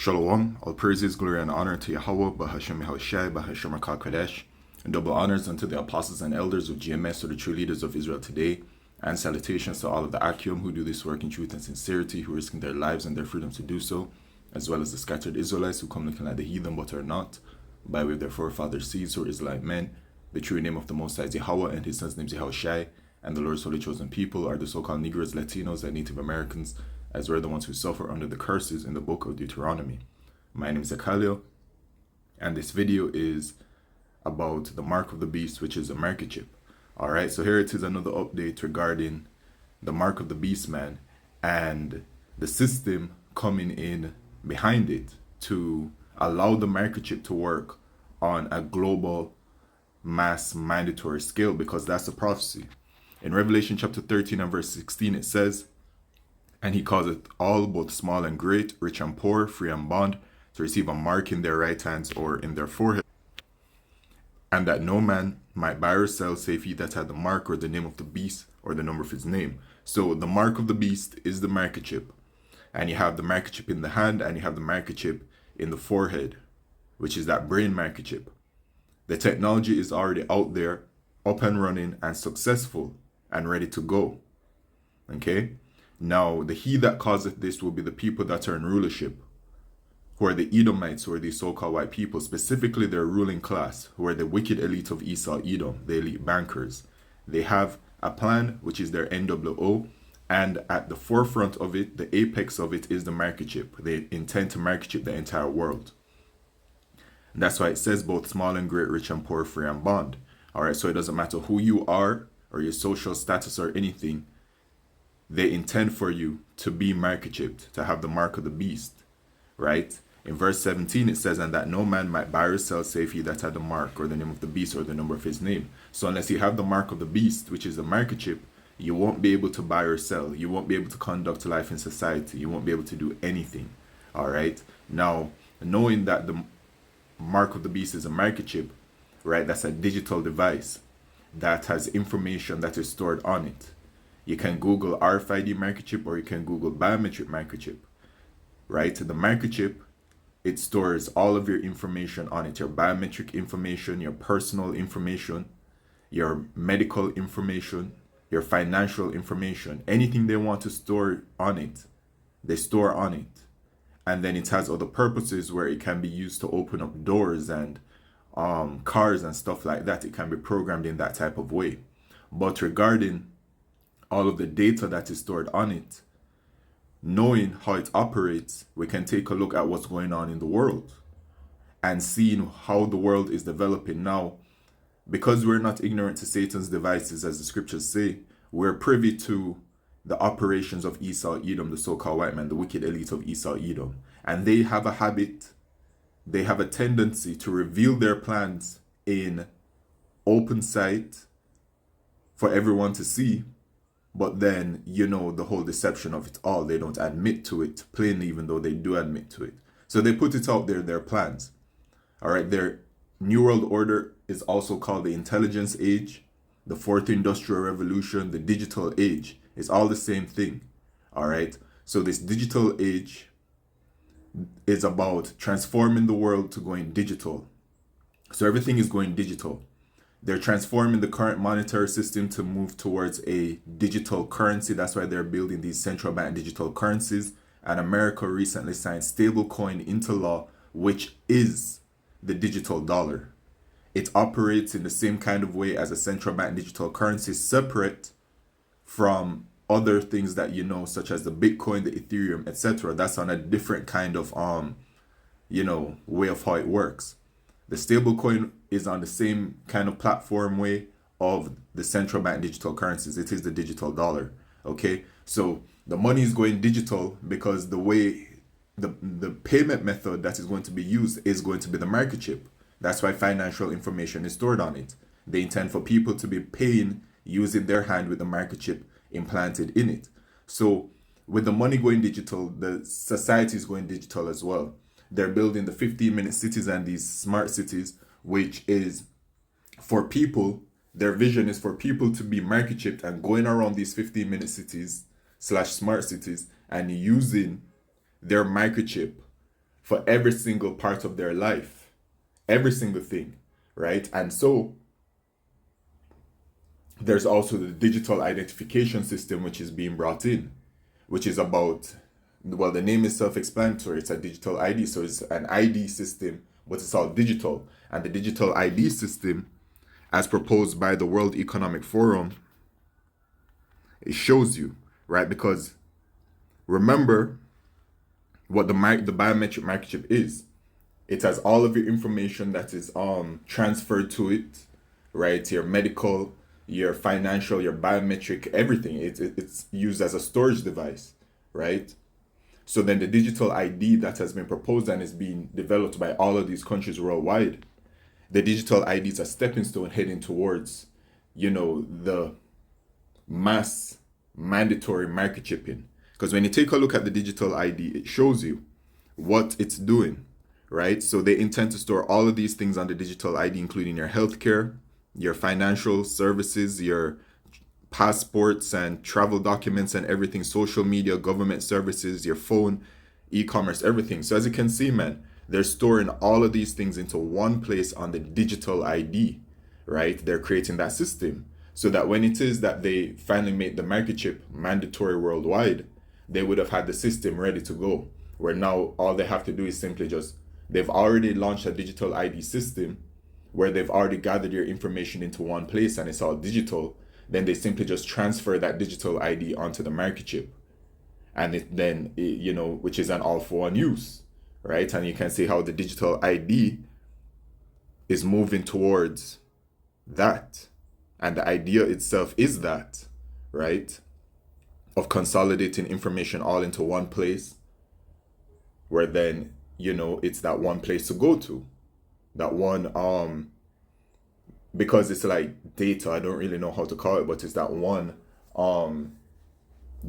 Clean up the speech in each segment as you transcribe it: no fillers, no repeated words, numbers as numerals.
Shalom, all praises, glory, and honor to Yahweh, Bahashem Yahushai, Bahashem HaKadosh, and double honors unto the apostles and elders of GMS, or the true leaders of Israel today, and salutations to all of the Akim who do this work in truth and sincerity, who risking their lives and their freedom to do so, as well as the scattered Israelites who come looking like the heathen but are not, by way of their forefathers' seeds who are Israelite men. The true name of the Most High is Yahweh, and his son's name is Yahushai, and the Lord's holy chosen people are the so-called Negroes, Latinos, and Native Americans, as we're the ones who suffer under the curses in the book of Deuteronomy. My name is Akalio, and this video is about the mark of the beast, which is a microchip. Alright, so here it is, another update regarding the mark of the beast, man, and the system coming in behind it to allow the microchip to work on a global mass mandatory scale, because that's the prophecy. In Revelation chapter 13 and verse 16, it says, "And he causeth all, both small and great, rich and poor, free and bond, to receive a mark in their right hands or in their forehead, and that no man might buy or sell, save he that had the mark or the name of the beast or the number of his name." So the mark of the beast is the microchip, and you have the microchip in the hand, and you have the microchip in the forehead, which is that brain microchip. The technology is already out there, up and running and successful and ready to go. Okay? Now, the he that causeth this will be the people that are in rulership, who are the Edomites, who are the so-called white people, specifically their ruling class, who are the wicked elite of Esau, Edom, the elite bankers. They have a plan, which is their NWO, and at the forefront of it, the apex of it, is the microchip. They intend to microchip the entire world. And that's why it says both small and great, rich and poor, free and bond. Alright, so it doesn't matter who you are or your social status or anything, they intend for you to be microchipped, to have the mark of the beast, right? In verse 17, it says, "And that no man might buy or sell, save he that had the mark, or the name of the beast, or the number of his name." So unless you have the mark of the beast, which is the microchip, you won't be able to buy or sell. You won't be able to conduct life in society. You won't be able to do anything, all right? Now, knowing that the mark of the beast is a microchip, right, that's a digital device that has information that is stored on it. You can Google RFID microchip, or you can Google biometric microchip, right? The microchip, it stores all of your information on it, your biometric information, your personal information, your medical information, your financial information, anything they want to store on it, they store on it. And then it has other purposes where it can be used to open up doors and cars and stuff like that. It can be programmed in that type of way. But regarding all of the data that is stored on it, knowing how it operates, we can take a look at what's going on in the world and seeing how the world is developing now. Because we're not ignorant to Satan's devices, as the scriptures say, we're privy to the operations of Esau, Edom, the so-called white man, the wicked elite of Esau, Edom. And they have a habit, they have a tendency to reveal their plans in open sight for everyone to see. But then, you know, the whole deception of it all, they don't admit to it plainly, even though they do admit to it. So they put it out there, their plans. All right, their New World Order is also called the Intelligence Age, the Fourth Industrial Revolution, the Digital Age. It's all the same thing. All right, so this digital age is about transforming the world to going digital. So everything is going digital. They're transforming the current monetary system to move towards a digital currency. That's why they're building these central bank digital currencies. And America recently signed stablecoin into law, which is the digital dollar. It operates in the same kind of way as a central bank digital currency, separate from other things that you know, such as the Bitcoin, the Ethereum, etc. That's on a different kind of way of how it works. The stablecoin is on the same kind of platform way of the central bank digital currencies. It is the digital dollar. Okay, so the money is going digital because the way the payment method that is going to be used is going to be the microchip. That's why financial information is stored on it. They intend for people to be paying using their hand with the microchip implanted in it. So with the money going digital, the society is going digital as well. They're building the 15-minute cities and these smart cities, which is for people, their vision is for people to be microchipped and going around these 15-minute cities / smart cities and using their microchip for every single part of their life, every single thing, right? And so there's also the digital identification system, which is being brought in, which is about, well, the name is self-explanatory. It's a digital ID. So it's an ID system, but it's all digital. And the digital ID system, as proposed by the World Economic Forum, it shows you, right? Because remember what the biometric microchip is. It has all of your information that is transferred to it, right? Your medical, your financial, your biometric, everything. It's used as a storage device, right? So then the digital ID that has been proposed and is being developed by all of these countries worldwide, the digital ID is a stepping stone heading towards, the mass mandatory microchipping. Because when you take a look at the digital ID, it shows you what it's doing, right? So they intend to store all of these things on the digital ID, including your healthcare, your financial services, your passports and travel documents and everything, social media, government services, your phone, e-commerce, everything. So as you can see, man, they're storing all of these things into one place on the digital ID, right? They're creating that system so that when it is that they finally make the microchip mandatory worldwide, they would have had the system ready to go, where now all they have to do is simply they've already launched a digital ID system where they've already gathered your information into one place and it's all digital. Then they simply just transfer that digital ID onto the microchip. And which is an all-for-one use, right? And you can see how the digital ID is moving towards that. And the idea itself is that, right? Of consolidating information all into one place, where then, it's that one place to go to. That one, because it's like data, I don't really know how to call it, but it's that one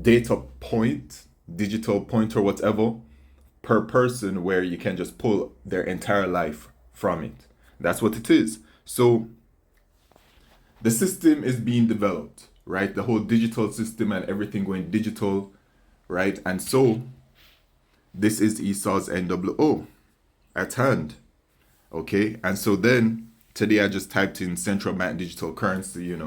data point, digital point or whatever, per person, where you can just pull their entire life from it. That's what it is. So the system is being developed, right? The whole digital system and everything going digital, right? And so this is Esau's NWO at hand, okay? And so then today I just typed in central bank digital currency,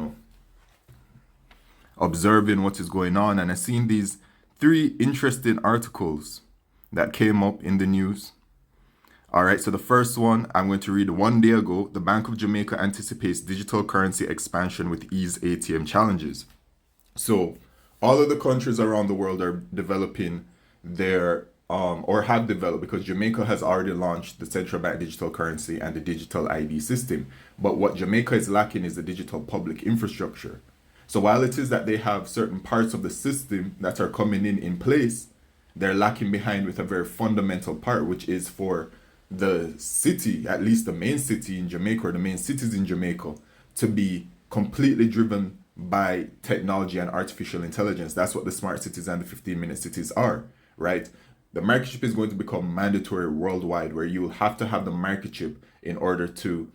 observing what is going on, and I seen these 3 interesting articles that came up in the news. All right, so the first one I'm going to read. 1 day ago, the Bank of Jamaica anticipates digital currency expansion with ease ATM challenges. So all of the countries around the world are developing their, or have developed, because Jamaica has already launched the central bank digital currency and the digital ID system. But what Jamaica is lacking is the digital public infrastructure. So while it is that they have certain parts of the system that are coming in place, they're lacking behind with a very fundamental part, which is for the city, at least the main city in Jamaica, or the main cities in Jamaica, to be completely driven by technology and artificial intelligence. That's what the smart cities and the 15-minute cities are, right? The microchip is going to become mandatory worldwide, where you will have to have the microchip in order to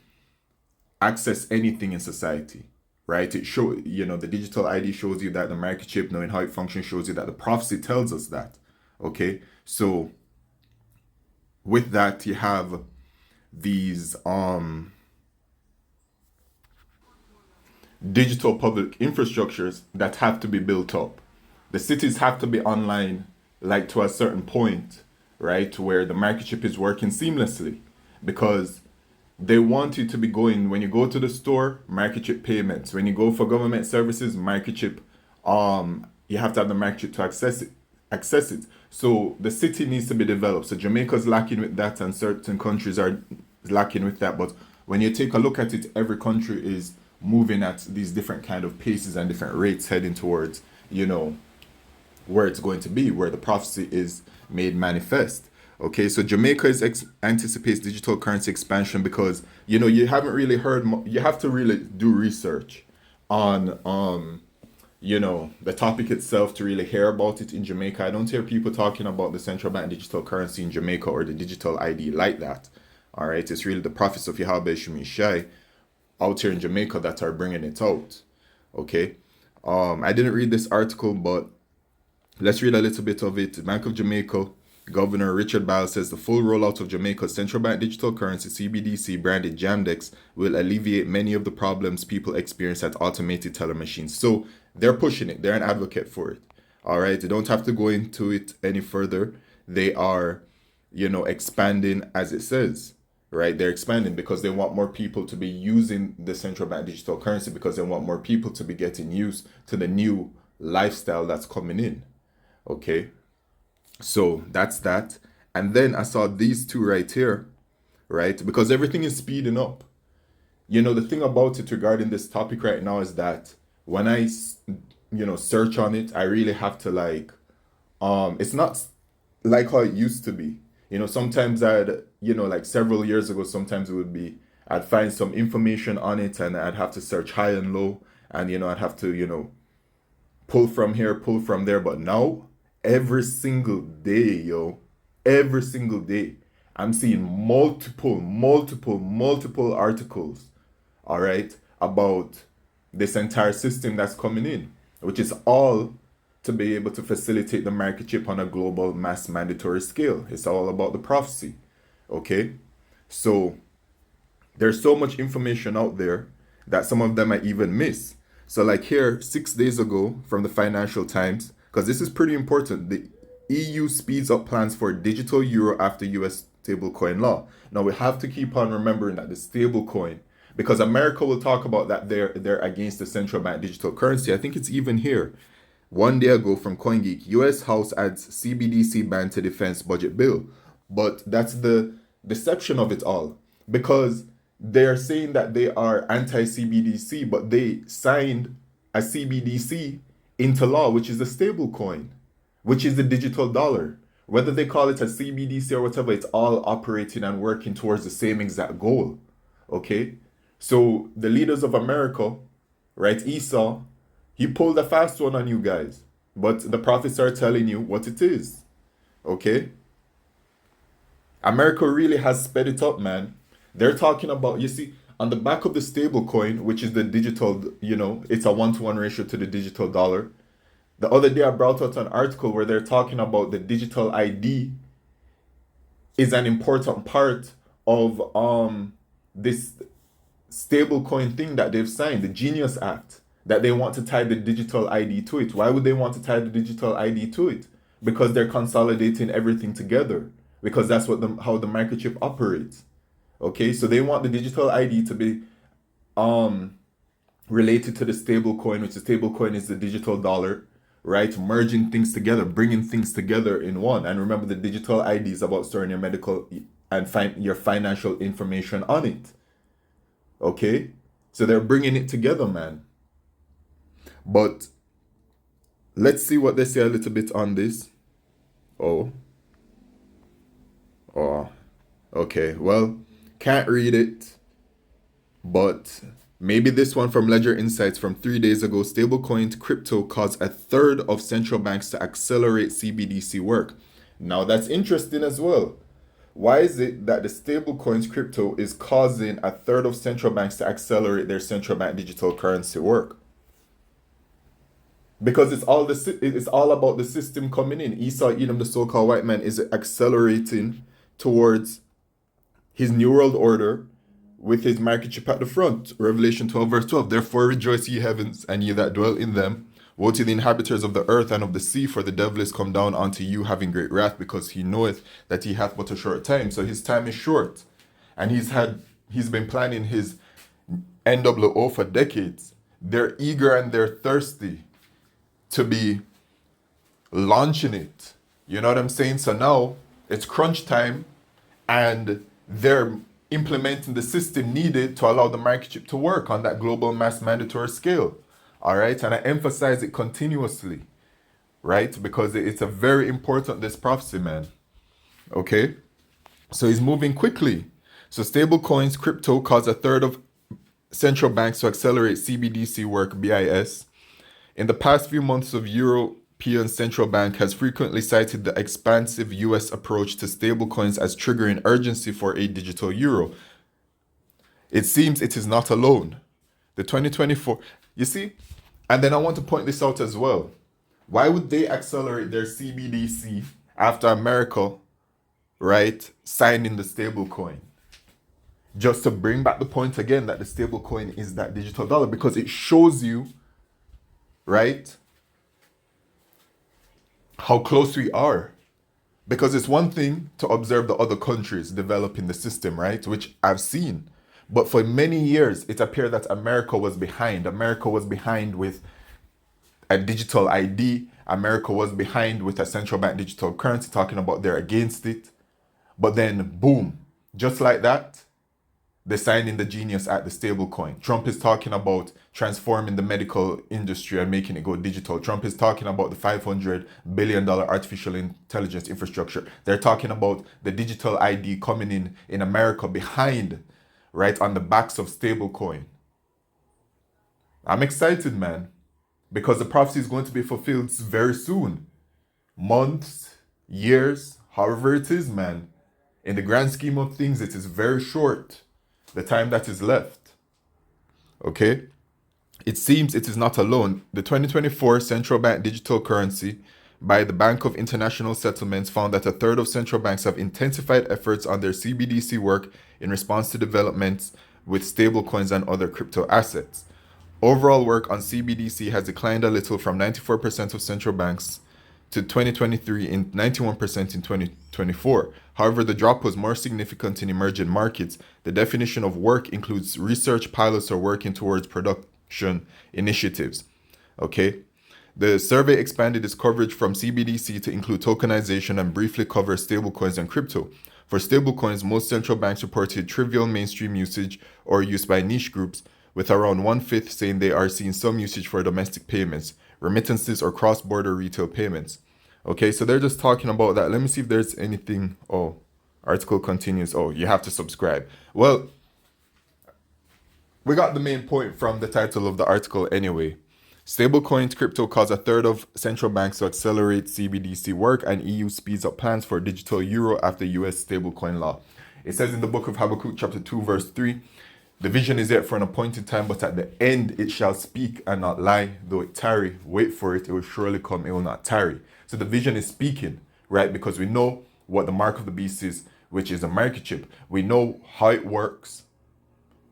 access anything in society, right? It show, the digital ID shows you that. The microchip, knowing how it functions, shows you that. The prophecy tells us that, okay? So with that, you have these digital public infrastructures that have to be built up. The cities have to be online, like to a certain point, right, where the microchip is working seamlessly, because they want you to be going, when you go to the store, microchip payments. When you go for government services, microchip, you have to have the microchip to access it. So the city needs to be developed. So Jamaica's lacking with that, and certain countries are lacking with that. But when you take a look at it, every country is moving at these different kind of paces and different rates, heading towards, where it's going to be, where the prophecy is made manifest. Okay, so Jamaica anticipates digital currency expansion because, you haven't really heard, you have to really do research on, the topic itself to really hear about it in Jamaica. I don't hear people talking about the central bank digital currency in Jamaica or the digital ID like that. All right, it's really the prophets of Yahweh Shemi Shai out here in Jamaica that are bringing it out. Okay, I didn't read this article, but let's read a little bit of it. Bank of Jamaica Governor Richard Biles says the full rollout of Jamaica's central bank digital currency CBDC branded Jamdex will alleviate many of the problems people experience at automated teller machines. So they're pushing it. They're an advocate for it. All right. They don't have to go into it any further. They are, expanding as it says, right? They're expanding because they want more people to be using the central bank digital currency because they want more people to be getting used to the new lifestyle that's coming in. Okay. So that's that. And then I saw these two right here, right? Because everything is speeding up. The thing about it regarding this topic right now is that when I, search on it, I really have to it's not like how it used to be. Sometimes like several years ago, sometimes it would be, I'd find some information on it and I'd have to search high and low and, I'd have to, pull from here, pull from there. But now, every single day, every single day, I'm seeing multiple articles, all right, about this entire system that's coming in, which is all to be able to facilitate the market chip on a global mass mandatory scale. It's all about the prophecy, okay? So there's so much information out there that some of them I even miss. So like here, 6 days ago from the Financial Times, because this is pretty important, the EU speeds up plans for digital euro after US stablecoin law. Now we have to keep on remembering that the stablecoin, because America will talk about that they're against the central bank digital currency. I think it's even here. 1 day ago from CoinGeek, US House adds CBDC ban to defense budget bill. But that's the deception of it all. Because they're saying that they are anti-CBDC, but they signed a CBDC into law, which is a stable coin, which is the digital dollar. Whether they call it a CBDC or whatever, it's all operating and working towards the same exact goal. Okay? So the leaders of America, right, Esau, he pulled a fast one on you guys. But the prophets are telling you what it is. Okay? America really has sped it up, man. They're talking about, you see, on the back of the stable coin, which is the digital, it's a 1-to-1 ratio to the digital dollar. The other day I brought out an article where they're talking about the digital ID is an important part of this stablecoin thing that they've signed, the Genius Act, that they want to tie the digital ID to it. Why would they want to tie the digital ID to it? Because they're consolidating everything together. Because that's how the microchip operates. Okay, so they want the digital ID to be related to the stable coin, which the stable coin is the digital dollar, right? Merging things together, bringing things together in one. And remember, the digital ID is about storing your medical and your financial information on it. Okay, so they're bringing it together, man. But let's see what they say a little bit on this. Oh, okay, well, can't read it, but maybe this one from Ledger Insights from 3 days ago. Stablecoin crypto caused a third of central banks to accelerate CBDC work. Now that's interesting as well. Why is it that the stablecoins crypto is causing a third of central banks to accelerate their central bank digital currency work? Because it's all about the system coming in. Esau Edom, the so-called white man, is accelerating towards his new world order with his market chip at the front. Revelation 12 verse 12. Therefore rejoice ye heavens, and ye that dwell in them. Woe to the inhabitants of the earth and of the sea, for the devil is come down unto you, having great wrath, because he knoweth that he hath but a short time. So his time is short. And he's been planning his NWO for decades. They're eager and they're thirsty to be launching it. You know what I'm saying? So now it's crunch time, and they're implementing the system needed to allow the market chip to work on that global mass mandatory scale. All right, and I emphasize it continuously, right? Because it's a very important, this prophecy, man. Okay, so he's moving quickly. So stable coins, crypto, cause a third of central banks to accelerate CBDC work, BIS. In the past few months, the European Central Bank has frequently cited the expansive US approach to stablecoins as triggering urgency for a digital euro. It seems it is not alone. The 2024, you see, and then I want to point this out as well. Why would they accelerate their CBDC after America, right, signing the stablecoin. Just to bring back the point again that the stablecoin is that digital dollar, because it shows you, right, how close we are. Because it's one thing to observe the other countries developing the system, right, which I've seen. But for many years, it appeared that America was behind. America was behind with a digital ID. America was behind with a central bank digital currency, talking about they're against it. But then, boom, just like that, they signed in the genius at the stablecoin. Trump is talking about transforming the medical industry and making it go digital. Trump is talking about the $500 billion artificial intelligence infrastructure. They're talking about the digital ID coming in America behind, right, on the backs of stablecoin. I'm excited, man, because the prophecy is going to be fulfilled very soon. Months, years, however it is, man. In the grand scheme of things, it is very short, the time that is left. Okay? It seems it is not alone. The 2024 central bank digital currency by the Bank of International Settlements found that a third of central banks have intensified efforts on their CBDC work in response to developments with stablecoins and other crypto assets. Overall work on CBDC has declined a little from 94% of central banks to 2023 in 91% in 2024. However, the drop was more significant in emerging markets. The definition of work includes research, pilots, or working towards production initiatives. Okay. The survey expanded its coverage from CBDC to include tokenization and briefly cover stablecoins and crypto. For stablecoins, most central banks reported trivial mainstream usage or use by niche groups, with around 1/5 saying they are seeing some usage for domestic payments, remittances, or cross-border retail payments. Okay, so they're just talking about that. Let me see if there's anything. Oh, article continues. Oh, you have to subscribe. Well, we got the main point from the title of the article anyway. Stablecoins crypto cause a third of central banks to accelerate CBDC work, and EU speeds up plans for digital euro after US Stablecoin Law. It says in the book of Habakkuk chapter 2 verse 3, the vision is yet for an appointed time, but at the end it shall speak and not lie. Though it tarry, wait for it, it will surely come, it will not tarry. So the vision is speaking, right? Because we know what the mark of the beast is, which is a microchip. We know how it works,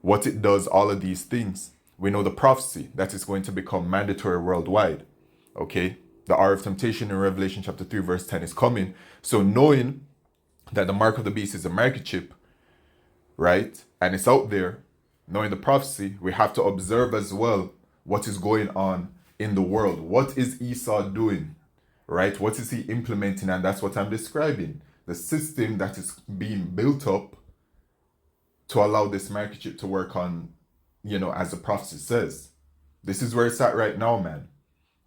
what it does, all of these things. We know the prophecy that is going to become mandatory worldwide. Okay? The hour of temptation in Revelation chapter 3 verse 10 is coming. So knowing that the mark of the beast is a microchip, right? And it's out there, knowing the prophecy, we have to observe as well what is going on in the world. What is Esau doing? Right? What is he implementing? And that's what I'm describing. The system that is being built up to allow this microchip to work on, as the prophecy says. This is where it's at right now, man.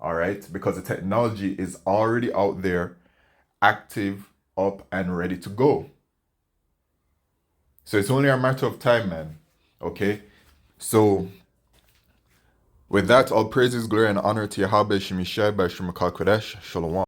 All right? Because the technology is already out there, active, up, and ready to go. So it's only a matter of time, man. Okay? So, with that, all praises, glory, and honor to Yahweh Shemishai by Shemakal Kodesh. Shalom.